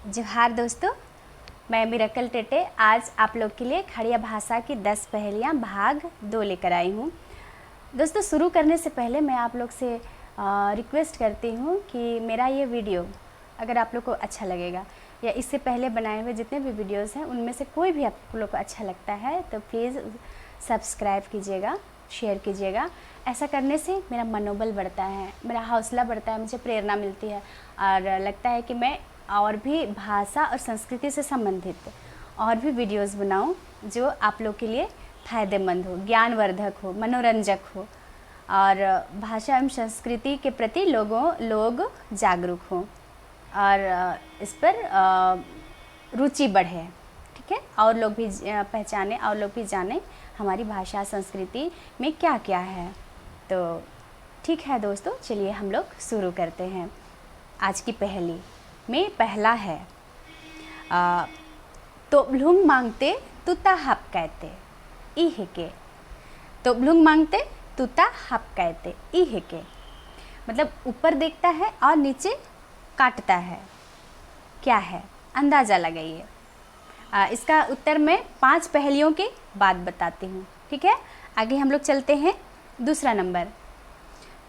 जोहार दोस्तों, मैं मिरेकल टेटे आज आप लोग के लिए खड़िया भाषा की 10 पहेलियाँ भाग 2 लेकर आई हूँ। दोस्तों, शुरू करने से पहले मैं आप लोग से रिक्वेस्ट करती हूँ कि मेरा ये वीडियो अगर आप लोग को अच्छा लगेगा या इससे पहले बनाए हुए जितने भी वीडियोस हैं उनमें से कोई भी आप लोग को अच्छा लगता है तो प्लीज़ सब्सक्राइब कीजिएगा, शेयर कीजिएगा। ऐसा करने से मेरा मनोबल बढ़ता है, मेरा हौसला बढ़ता है, मुझे प्रेरणा मिलती है और लगता है कि मैं और भी भाषा और संस्कृति से संबंधित और भी वीडियोस बनाऊं जो आप लोग के लिए फ़ायदेमंद हो, ज्ञानवर्धक हो, मनोरंजक हो और भाषा एवं संस्कृति के प्रति लोग जागरूक हों और इस पर रुचि बढ़े। ठीक है, और लोग भी पहचाने और लोग भी जाने हमारी भाषा संस्कृति में क्या क्या है। तो ठीक है दोस्तों, चलिए हम लोग शुरू करते हैं। आज की पहेली में पहला है तोबलुंग मांगते तुता हप कहते ई हेके। तोबलुंग मांगते तुता हप कहते ई हेके मतलब ऊपर देखता है और नीचे काटता है, क्या है? अंदाज़ा लगाइए। इसका उत्तर मैं 5 पहेलियों के बाद बताती हूँ। ठीक है, आगे हम लोग चलते हैं। दूसरा नंबर,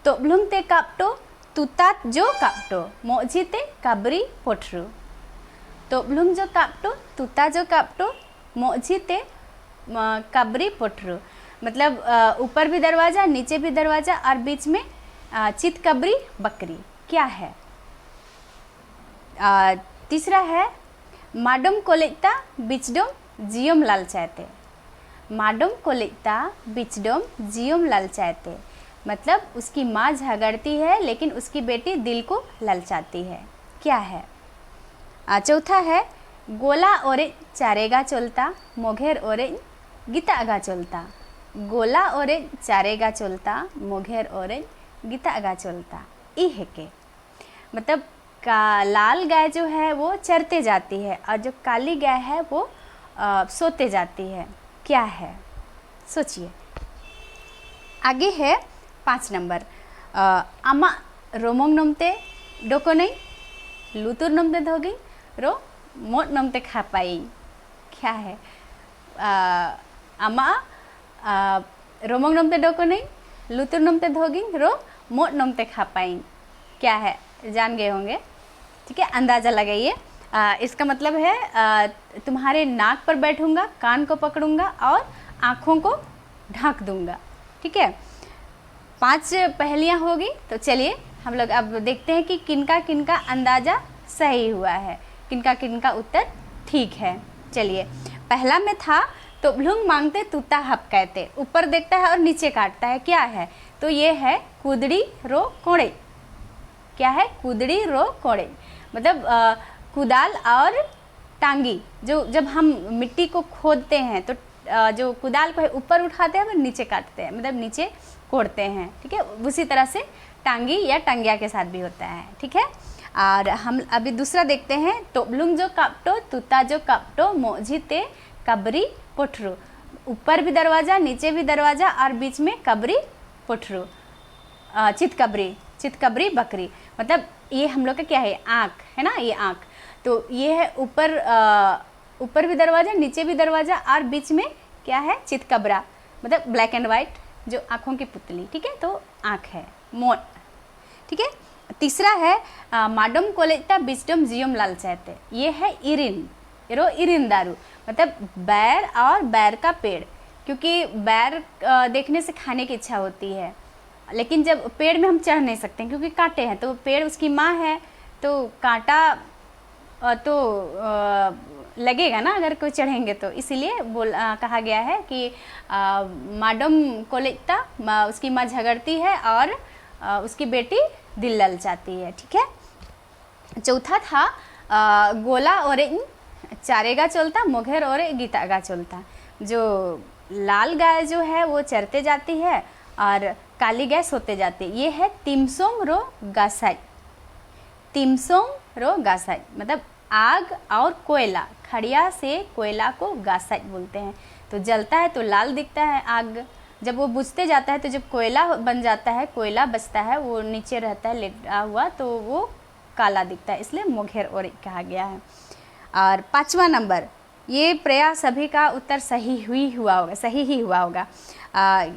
तोबलुंग ते कापटो तुतात जो कापटो मोजिते काबरी पोठरू। तोबलुंग जो कापटो तुता जो कापटो मोजिते काबरी पोठरू मतलब ऊपर भी दरवाज़ा, नीचे भी दरवाज़ा और बीच में चित कबरी बकरी, क्या है? तीसरा है माडम कोलेता बिचडम जियम लालचाते। माडम कोलेता बिचडम जियम लालचाते मतलब उसकी माँ झगड़ती है लेकिन उसकी बेटी दिल को ललचाती है, क्या है? चौथा है गोला ओरे चारेगा चलता मोघेर ओरे गीता अगा चलता। गोला ओरे चारेगा चलता मोघेर ओरे गीता अगा चलता ई है के मतलब लाल गाय जो है वो चरते जाती है और जो काली गाय है वो सोते जाती है, क्या है? सोचिए। आगे है 5 नंबर, आमा रोमोंग नमते डोको नहीं लुतुर नमते धोगी रो मोट नमते खा पाई, क्या है? आमा रोमोंग नमते डोको नहीं लुतुर नमते धोगी रो मोट नमते खा पाई, क्या है? जान गए होंगे। ठीक है, अंदाज़ा लगाइए। इसका मतलब है तुम्हारे नाक पर बैठूंगा, कान को पकड़ूंगा और आँखों को ढाँक दूंगा। ठीक है, 5 पहेलियाँ होगी। तो चलिए हम लोग अब देखते हैं कि किनका किनका अंदाज़ा सही हुआ है, किनका किनका उत्तर ठीक है। चलिए, पहला में था तोबलुंग मांगते तुता हप कहते, ऊपर देखता है और नीचे काटता है, क्या है? तो ये है कुदड़ी रो कोड़े। क्या है? कुदड़ी रो कोड़े मतलब कुदाल और टांगी, जो जब हम मिट्टी को खोदते हैं तो जो कुदाल को है ऊपर उठाते हैं और नीचे काटते हैं, मतलब नीचे कोड़ते हैं। ठीक है, उसी तरह से टांगी या टांगिया के साथ भी होता है। ठीक है, और हम अभी दूसरा देखते हैं। तोबलुंग जो कापटो तुता जो कापटो मोजिते कबरी पोठरू, ऊपर भी दरवाज़ा, नीचे भी दरवाज़ा और बीच में कबरी पोठरू चितकबरी बकरी मतलब ये हम लोग का क्या है? आँख है ना, ये आँख। तो ये है ऊपर भी दरवाज़ा, नीचे भी दरवाज़ा और बीच में क्या है? चितकबरा मतलब ब्लैक एंड वाइट जो आँखों की पुतली। ठीक है, तो आँख है मोट। ठीक है, तीसरा है माडम कोलेता बिस्डम जियम लालचाते, ये है इरिन दारू मतलब बैर और बैर का पेड़, क्योंकि बैर देखने से खाने की इच्छा होती है लेकिन जब पेड़ में हम चढ़ नहीं सकते हैं क्योंकि कांटे हैं, तो पेड़ उसकी माँ है तो कांटा तो लगेगा ना अगर कोई चढ़ेंगे तो, इसीलिए कहा गया है कि माडम कोलेता उसकी माँ झगड़ती है और उसकी बेटी दिल ललचाती है। ठीक है, चौथा था गोला ओरे चारेगा चलता मोघेर ओरे गीता अगा चलता, जो लाल गाय जो है वो चरते जाती है और काली गाय सोते जाती है, ये है तिमसोंग रो गासाई। तिमसोंग रो गासाई मतलब आग और कोयला, खड़िया से कोयला को गासाई बोलते हैं। तो जलता है तो लाल दिखता है आग, जब वो बुझते जाता है तो जब कोयला बन जाता है, कोयला बचता है, वो नीचे रहता है लेटा हुआ, तो वो काला दिखता है, इसलिए मोघेर ओरिज कहा गया है। और 5वां नंबर, ये प्रयास सभी का उत्तर सही ही हुआ होगा।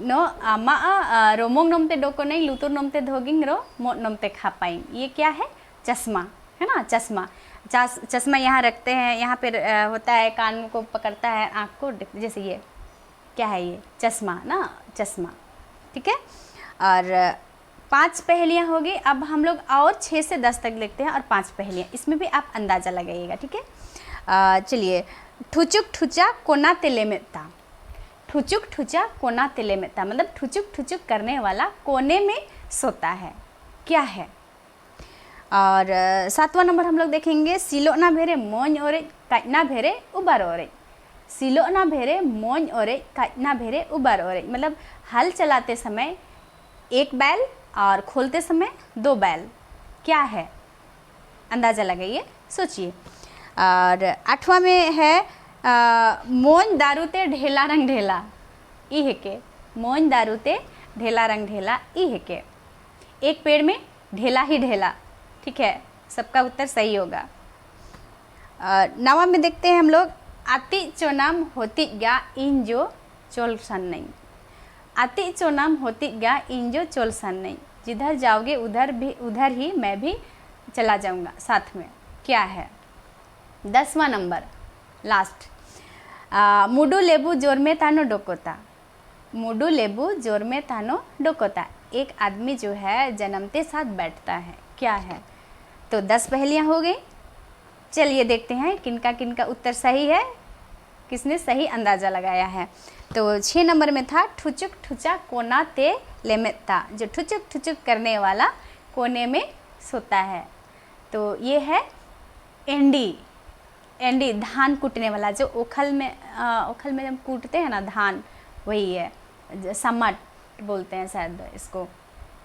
नो मा रोमोंग नोमते डोको नहीं लुतुर नोमते धोगिंग रो मोट नोमते खापाइन, ये क्या है? चश्मा है ना, चश्मा यहाँ रखते हैं, यहाँ पे होता है, कान को पकड़ता है, आँख को, जैसे ये क्या है, ये चश्मा ना, चश्मा। ठीक है, और 5 पहेलियाँ हो गई। अब हम लोग और 6 से 10 तक लिखते हैं और 5 पहेलियाँ, इसमें भी आप अंदाज़ा लगाइएगा। ठीक है, चलिए। ठुचुक ठुचा कोना तिले में ता, ठुचुक ठुचा कोना तिले में ता मतलब ठुचुक ठुचुक करने वाला कोने में सोता है, क्या है? और 7वां नंबर हम लोग देखेंगे, सिलो ना भेरे मोन ओरे काटना भेरे उबार ओरे, सिलो ना भेरे मोन ओरे काटना भेरे उबार ओरे मतलब हल चलाते समय 1 बैल और खोलते समय 2 बैल, क्या है? अंदाज़ा लगाइए, सोचिए। और 8वां में है मोन दारूते ढेला रंग ढेला ई है के, मोन दारूते ढेला रंग ढेला ई है के, एक पेड़ में ढेला ही ढेला। ठीक है, सबका उत्तर सही होगा। 9वां में देखते हैं हम लोग, आती चोनाम होती गा इन जो चोल सन नहीं, आती चोनाम होती गा इन जो चोल सन नहीं, जिधर जाओगे उधर ही मैं भी चला जाऊंगा साथ में, क्या है? 10वां नंबर लास्ट, मुडू लेबू जोर में तानो डोकोता, मुडू लेबू जोर में तानो डोकोता, एक आदमी जो है जन्मते साथ बैठता है, क्या है? तो 10 पहेलियाँ हो गई। चलिए देखते हैं किनका किनका उत्तर सही है, किसने सही अंदाज़ा लगाया है। तो 6 नंबर में था ठुचुक ठुचा कोना ते लेमेता, जो ठुचुक ठुचुक करने वाला कोने में सोता है। तो ये है एंडी, एंडी धान कूटने वाला, जो ओखल में जब कूटते हैं ना धान, वही है, समट बोलते हैं शायद इसको,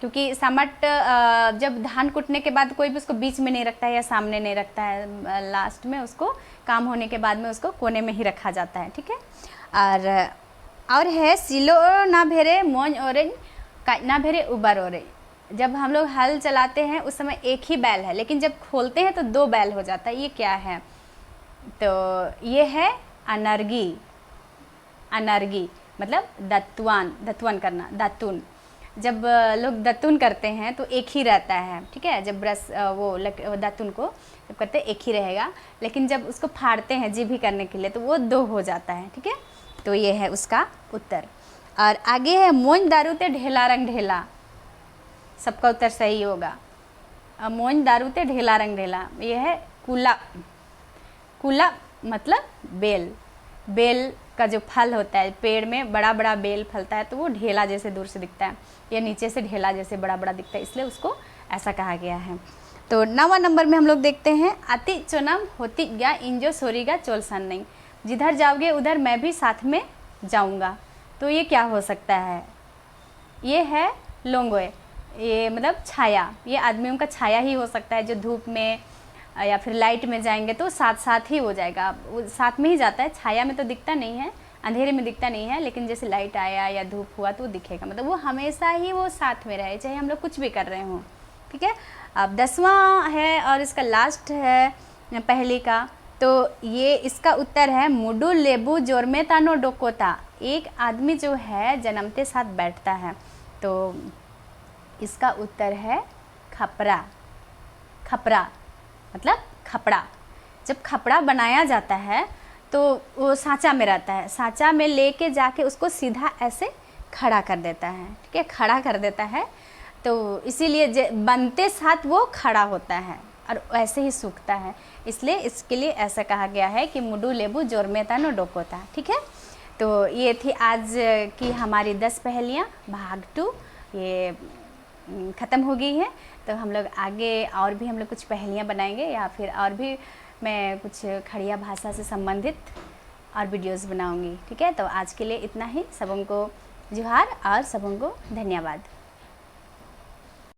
क्योंकि समट जब धान कूटने के बाद कोई भी उसको बीच में नहीं रखता है या सामने नहीं रखता है, लास्ट में उसको काम होने के बाद में उसको कोने में ही रखा जाता है। ठीक है, और है सिलो ना भेरे मोन ओरेज काटना भेरे उबर ओरेज, जब हम लोग हल चलाते हैं उस समय 1 ही बैल है, लेकिन जब खोलते हैं तो 2 बैल हो जाता है, ये क्या है? तो ये है अनर्गी, अनर्गी मतलब दत्वन करना, दातुन। जब लोग दातुन करते हैं तो 1 ही रहता है। ठीक है, जब ब्रश वो दातुन को जब करते हैं 1 ही रहेगा, लेकिन जब उसको फाड़ते हैं जीभी करने के लिए तो वो 2 हो जाता है। ठीक है, तो ये है उसका उत्तर। और आगे है मोन दारूते ढेला रंग ढेला, सबका उत्तर सही होगा। मोन दारूते ढेला रंग ढेला, ये है कुला, कुला मतलब बेल, बेल का जो फल होता है, पेड़ में बड़ा बड़ा बेल फलता है तो वो ढेला जैसे दूर से दिखता है, या नीचे से ढेला जैसे बड़ा बड़ा दिखता है, इसलिए उसको ऐसा कहा गया है। तो 9वां नंबर में हम लोग देखते हैं, अति चोनम होती गया इंजो सोरीगा चोलसन नहीं, जिधर जाओगे उधर मैं भी साथ में जाऊंगा। तो ये क्या हो सकता है? ये है लोंगोए, ये मतलब छाया, ये आदमियों का छाया ही हो सकता है, जो धूप में या फिर लाइट में जाएंगे तो साथ साथ ही हो जाएगा, वो साथ में ही जाता है, छाया में तो दिखता नहीं है, अंधेरे में दिखता नहीं है, लेकिन जैसे लाइट आया या धूप हुआ तो दिखेगा, मतलब वो हमेशा ही वो साथ में रहे, चाहे हम लोग कुछ भी कर रहे हों। ठीक है, अब 10वां है और इसका लास्ट है पहले का, तो ये इसका उत्तर है मुडू लेबू जोर में तानो डोकोता, एक आदमी जो है जन्मते साथ बैठता है। तो इसका उत्तर है खपरा, खपरा मतलब खपड़ा। जब खपड़ा बनाया जाता है तो वो सांचा में रहता है, सांचा में लेके जाके उसको सीधा ऐसे खड़ा कर देता है। ठीक है, खड़ा कर देता है, तो इसीलिए बनते साथ वो खड़ा होता है और ऐसे ही सूखता है, इसलिए इसके लिए ऐसा कहा गया है कि मुडू लेबू जोर में तानो डोकोता। ठीक है, तो ये थी आज की हमारी 10 पहेलियाँ भाग 2, ये ख़त्म हो गई है। तो हम लोग आगे और भी हम लोग कुछ पहेलियाँ बनाएंगे, या फिर और भी मैं कुछ खड़िया भाषा से संबंधित और वीडियोस बनाऊंगी। ठीक है, तो आज के लिए इतना ही। सबों को जोहार और सबों को धन्यवाद।